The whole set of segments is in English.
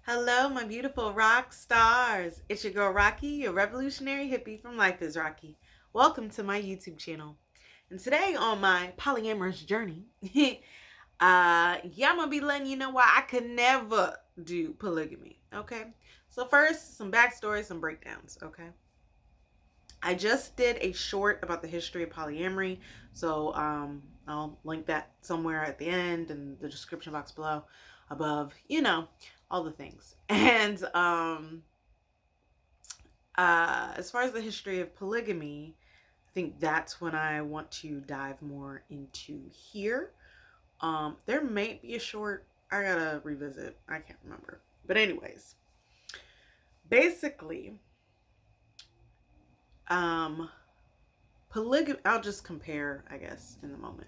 Hello, my beautiful rock stars. It's your girl Rocqi, your revolutionary hippie from LifeIsRocqi. Welcome to my YouTube channel. And today on my polyamorous journey, I'm gonna be letting you know why I could never do polygamy. Okay. So first, some backstory, some breakdowns. Okay. I just did a short about the history of polyamory, so I'll link that somewhere at the end and the description box below, above, all the things. And as far as the history of polygamy, I think that's when I want to dive more into here. There may be a short, I gotta revisit, I can't remember. But anyways, basically, polygamy, I'll just compare, I guess, in the moment.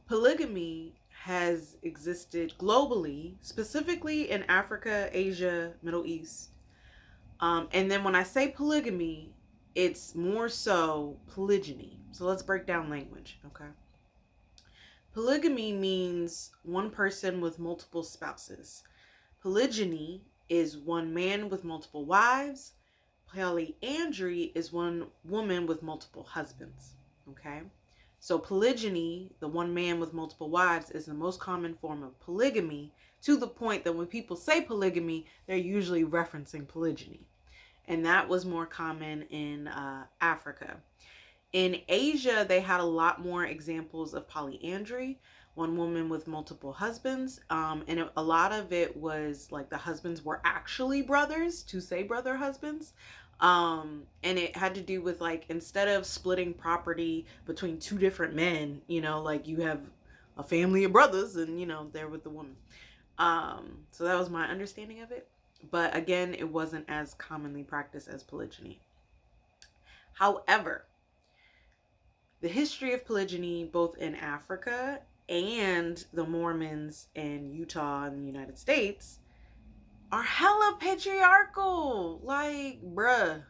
Polygamy has existed globally, specifically in Africa, Asia, Middle East. And then when I say polygamy, it's more so polygyny. So let's break down language, okay? Polygamy means one person with multiple spouses. Polygyny is one man with multiple wives. Polyandry is one woman with multiple husbands, okay? So polygyny, the one man with multiple wives, is the most common form of polygamy, to the point that when people say polygamy, they're usually referencing polygyny. And that was more common in Africa. In Asia, they had a lot more examples of polyandry, one woman with multiple husbands. And a lot of it was like the husbands were actually brothers, to say brother husbands. And it had to do with, like, instead of splitting property between two different men, like you have a family of brothers and, they're with the woman. So that was my understanding of it. But again, it wasn't as commonly practiced as polygyny. However, the history of polygyny, both in Africa and the Mormons in Utah and the United States, are hella patriarchal. Like, bruh.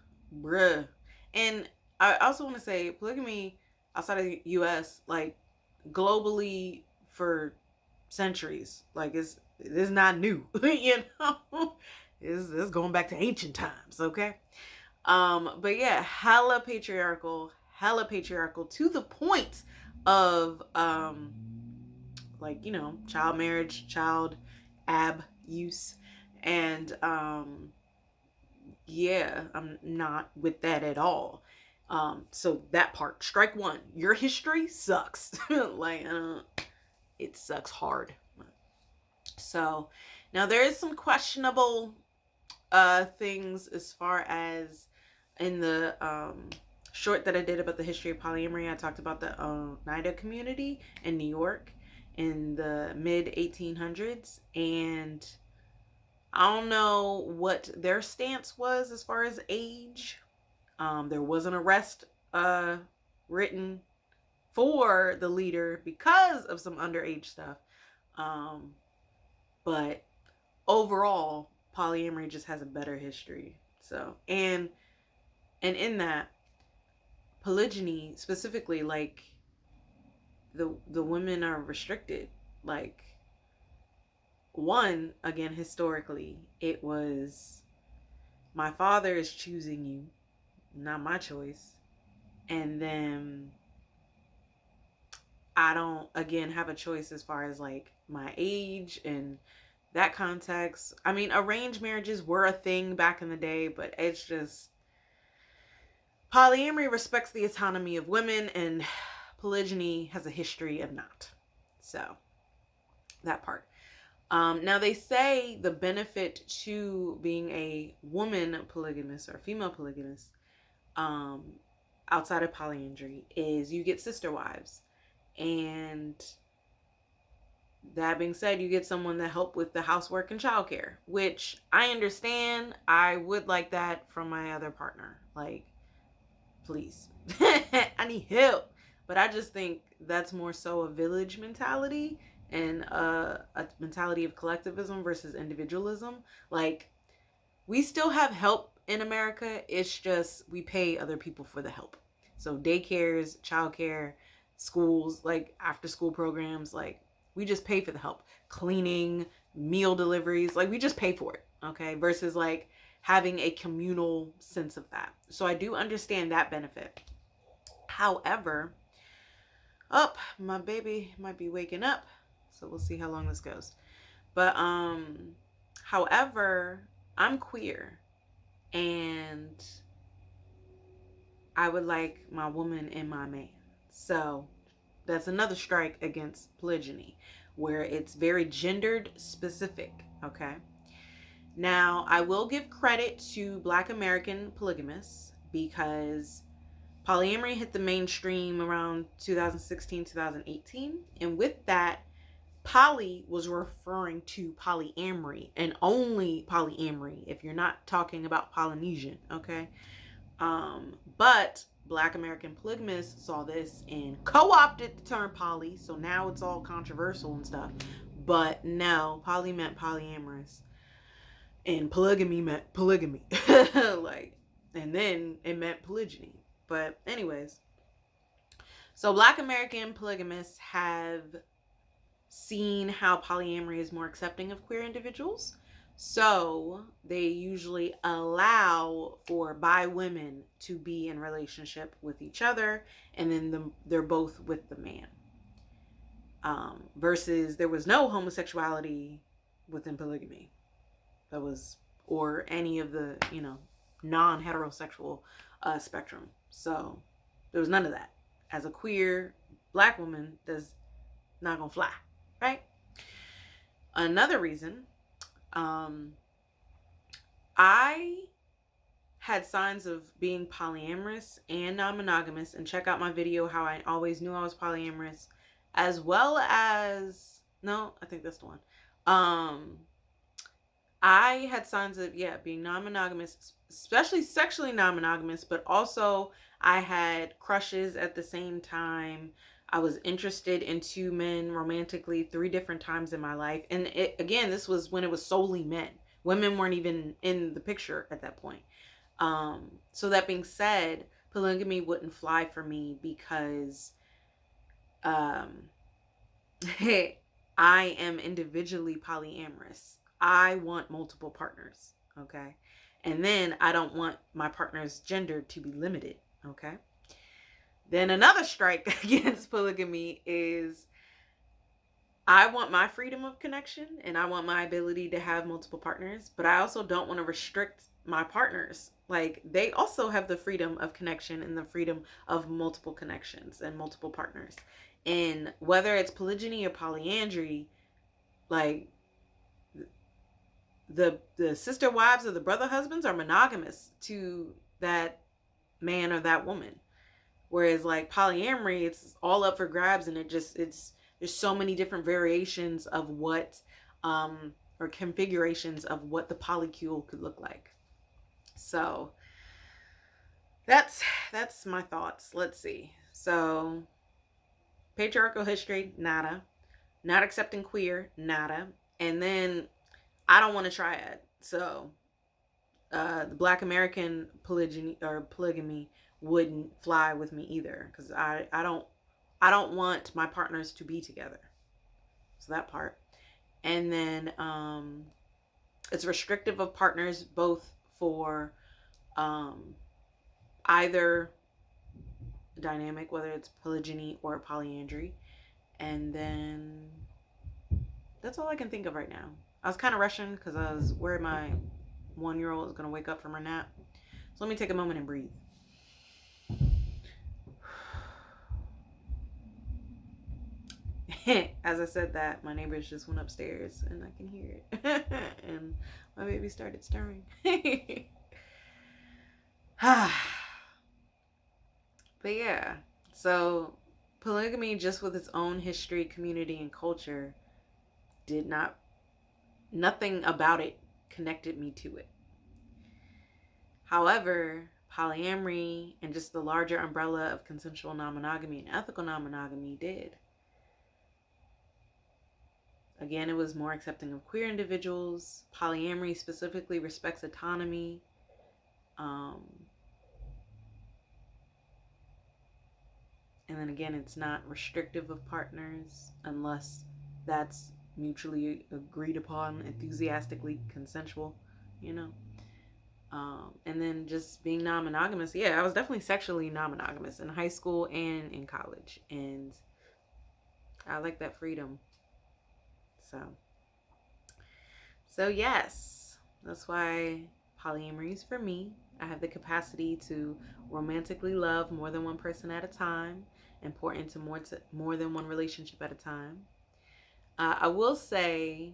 And I also want to say polygamy outside of the US, like, globally for centuries. Like, it's not new, It's going back to ancient times, okay? But yeah, hella patriarchal to the point of child marriage, child abuse. And yeah, I'm not with that at all. So that part, strike one, your history sucks. Like, it sucks hard. So now there is some questionable things as far as in the short that I did about the history of polyamory. I talked about the Oneida community in New York in the mid 1800s, and I don't know what their stance was as far as age. There was an arrest written for the leader because of some underage stuff. But overall, polyamory just has a better history. So, and in that, polygyny specifically, like, the women are restricted. Like, one, again, historically, it was, my father is choosing you, not my choice. And then I don't, again, have a choice as far as, like, my age and that context. I mean, arranged marriages were a thing back in the day, but it's just, polyamory respects the autonomy of women, and polygyny has a history of not. So, that part. Now, they say the benefit to being a woman polygamist or female polygamist outside of polyandry is you get sister wives. And that being said, you get someone to help with the housework and childcare, which I understand. I would like that from my other partner. Like, please. I need help. But I just think that's more so a village mentality and a mentality of collectivism versus individualism. Like, we still have help in America. It's just we pay other people for the help. So daycares, childcare, schools, like after school programs, like, we just pay for the help. Cleaning, meal deliveries. Like, we just pay for it, okay? Versus like having a communal sense of that. So I do understand that benefit. However, my baby might be waking up, so we'll see how long this goes. But however, I'm queer, and I would like my woman and my man. So that's another strike against polygyny, where it's very gendered specific, okay? Now, I will give credit to Black American polygamists, because polyamory hit the mainstream around 2016, 2018. And with that, poly was referring to polyamory, and only polyamory, if you're not talking about Polynesian, okay? But Black American polygamists saw this and co-opted the term poly, so now it's all controversial and stuff. But no, poly meant polyamorous, and polygamy meant polygamy. Like, and then it meant polygyny. But anyways, so Black American polygamists have seen how polyamory is more accepting of queer individuals. So they usually allow for bi women to be in relationship with each other, and then they're both with the man. Versus there was no homosexuality within polygamy. That was, or any of the, non-heterosexual spectrum. So there was none of that. As a queer Black woman, that's not gonna fly, right? Another reason, I had signs of being polyamorous and non-monogamous, and check out my video how I always knew I was polyamorous, as well as, no, I think that's the one. I had signs of, being non-monogamous, especially sexually non-monogamous, but also I had crushes at the same time. I was interested in 2 men romantically 3 different times in my life. And again, this was when it was solely men. Women weren't even in the picture at that point. So that being said, polygamy wouldn't fly for me, because I am individually polyamorous. I want multiple partners, okay? And then I don't want my partner's gender to be limited, okay? Then another strike against polygamy is I want my freedom of connection, and I want my ability to have multiple partners, but I also don't want to restrict my partners. Like, they also have the freedom of connection and the freedom of multiple connections and multiple partners. And whether it's polygyny or polyandry, like, the sister wives or the brother husbands are monogamous to that man or that woman. Whereas like polyamory, it's all up for grabs, and there's so many different variations of what, or configurations of what the polycule could look like. So that's my thoughts. Let's see. So patriarchal history, nada. Not accepting queer, nada. And then I don't want to triad. So the Black American polygyny or polygamy wouldn't fly with me either, because I don't want my partners to be together. So that part. And then it's restrictive of partners, both for either dynamic, whether it's polygyny or polyandry. And then that's all I can think of right now. I was kind of rushing because I was worried my 1-year-old was going to wake up from her nap. So let me take a moment and breathe. As I said that, my neighbors just went upstairs and I can hear it. And my baby started stirring. But yeah, so polygamy, just with its own history, community, and culture, nothing about it connected me to it. However, polyamory and just the larger umbrella of consensual non-monogamy and ethical non-monogamy did. Again, it was more accepting of queer individuals. Polyamory specifically respects autonomy. And then again, it's not restrictive of partners unless that's mutually agreed upon, enthusiastically consensual, you know. And then just being non-monogamous. Yeah, I was definitely sexually non-monogamous in high school and in college. And I like that freedom. So yes, that's why polyamory is for me. I have the capacity to romantically love more than one person at a time and pour into more than one relationship at a time. I will say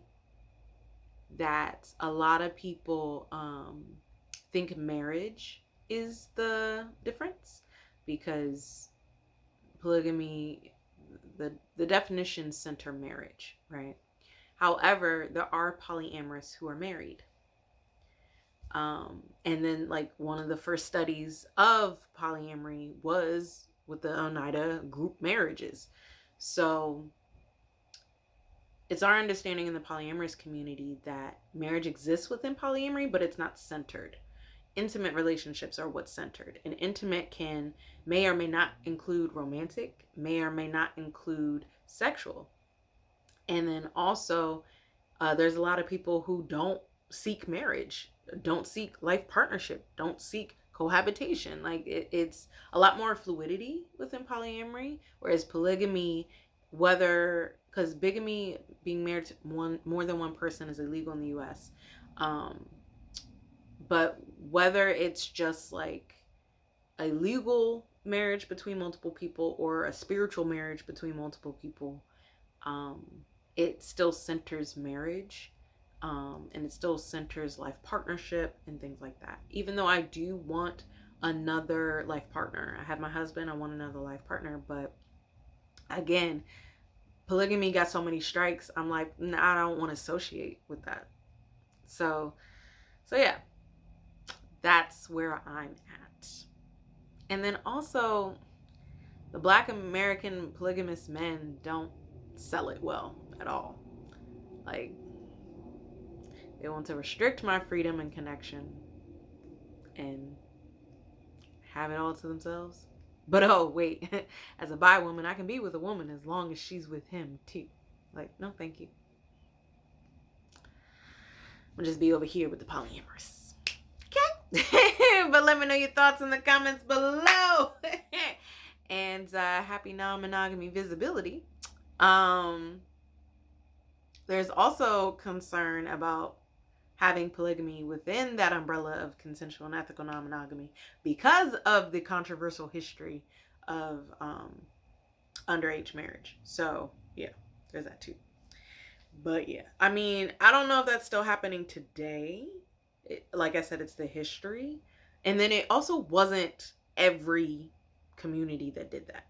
that a lot of people think marriage is the difference, because polygamy, the definitions center marriage, right? However, there are polyamorous who are married. And then, like, one of the first studies of polyamory was with the Oneida group marriages. So it's our understanding in the polyamorous community that marriage exists within polyamory, but it's not centered. Intimate relationships are what's centered. And intimate may or may not include romantic, may or may not include sexual. And then also, there's a lot of people who don't seek marriage, don't seek life partnership, don't seek cohabitation. Like, it's a lot more fluidity within polyamory, whereas polygamy, because bigamy, being married to more than one person, is illegal in the U.S. But whether it's just like a legal marriage between multiple people or a spiritual marriage between multiple people, it still centers marriage, and it still centers life partnership and things like that. Even though I do want another life partner, I have my husband, I want another life partner, but again, polygamy got so many strikes. I'm like, nah, I don't want to associate with that. So yeah, that's where I'm at. And then also, the Black American polygamous men don't sell it well at all. Like, they want to restrict my freedom and connection and have it all to themselves. But oh wait, as a bi woman, I can be with a woman as long as she's with him too. Like, no thank you. I'll just be over here with the polyamorous. Okay? But let me know your thoughts in the comments below. And happy non-monogamy visibility. There's also concern about having polygamy within that umbrella of consensual and ethical non-monogamy because of the controversial history of underage marriage. So yeah, there's that too. But yeah, I mean, I don't know if that's still happening today. Like I said, it's the history. And then it also wasn't every community that did that.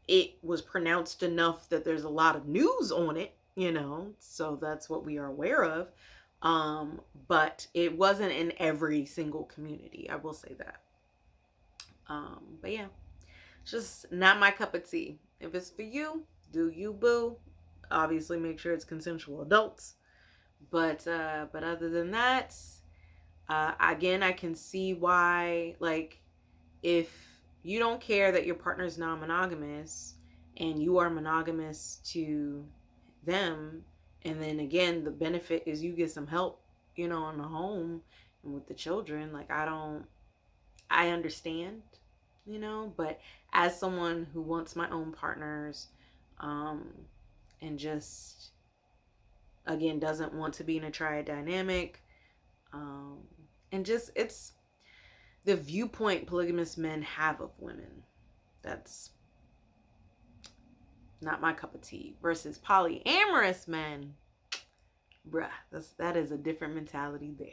It was pronounced enough that there's a lot of news on it, you know, so that's what we are aware of. But it wasn't in every single community, I will say that. But yeah, just not my cup of tea. If it's for you, do you, boo. Obviously make sure it's consensual adults. But other than that, again, I can see why, like, if you don't care that your partner's non-monogamous and you are monogamous to them, and then again, the benefit is you get some help, you know, in the home and with the children. Like, I understand, you know, but as someone who wants my own partners, and just, again, doesn't want to be in a triad dynamic, and just, it's the viewpoint polygamous men have of women. That's not my cup of tea. Versus polyamorous men, bruh, that is a different mentality there.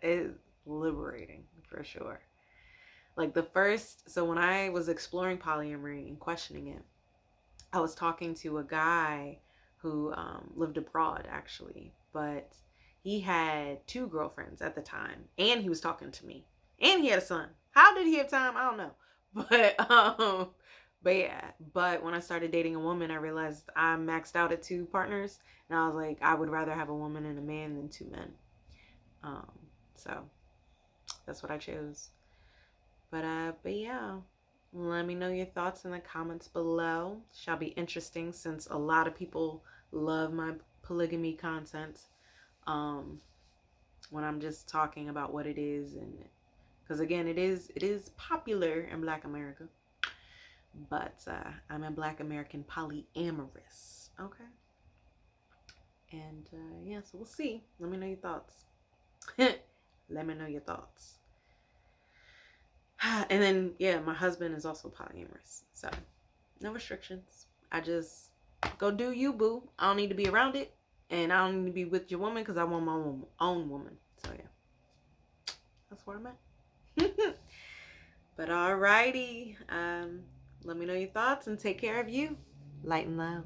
It's liberating for sure. Like, so when I was exploring polyamory and questioning it, I was talking to a guy who lived abroad, actually, but he had 2 girlfriends at the time, and he was talking to me, and he had a son. How did he have time? I don't know. But yeah, but when I started dating a woman, I realized I maxed out at 2 partners, and I was like, I would rather have a woman and a man than 2 men. So that's what I chose. But yeah, let me know your thoughts in the comments below. Shall be interesting, since a lot of people love my polygamy content. When I'm just talking about what it is, and because again, it is popular in Black America, but I'm a Black American polyamorous. Okay. And yeah, so we'll see. Let me know your thoughts. Let me know your thoughts. And then yeah, my husband is also polyamorous, so no restrictions. I just go do you, boo. I don't need to be around it, and I don't need to be with your woman because I want my own woman. So yeah, that's where I'm at. But alrighty, let me know your thoughts and take care of you. Light and love.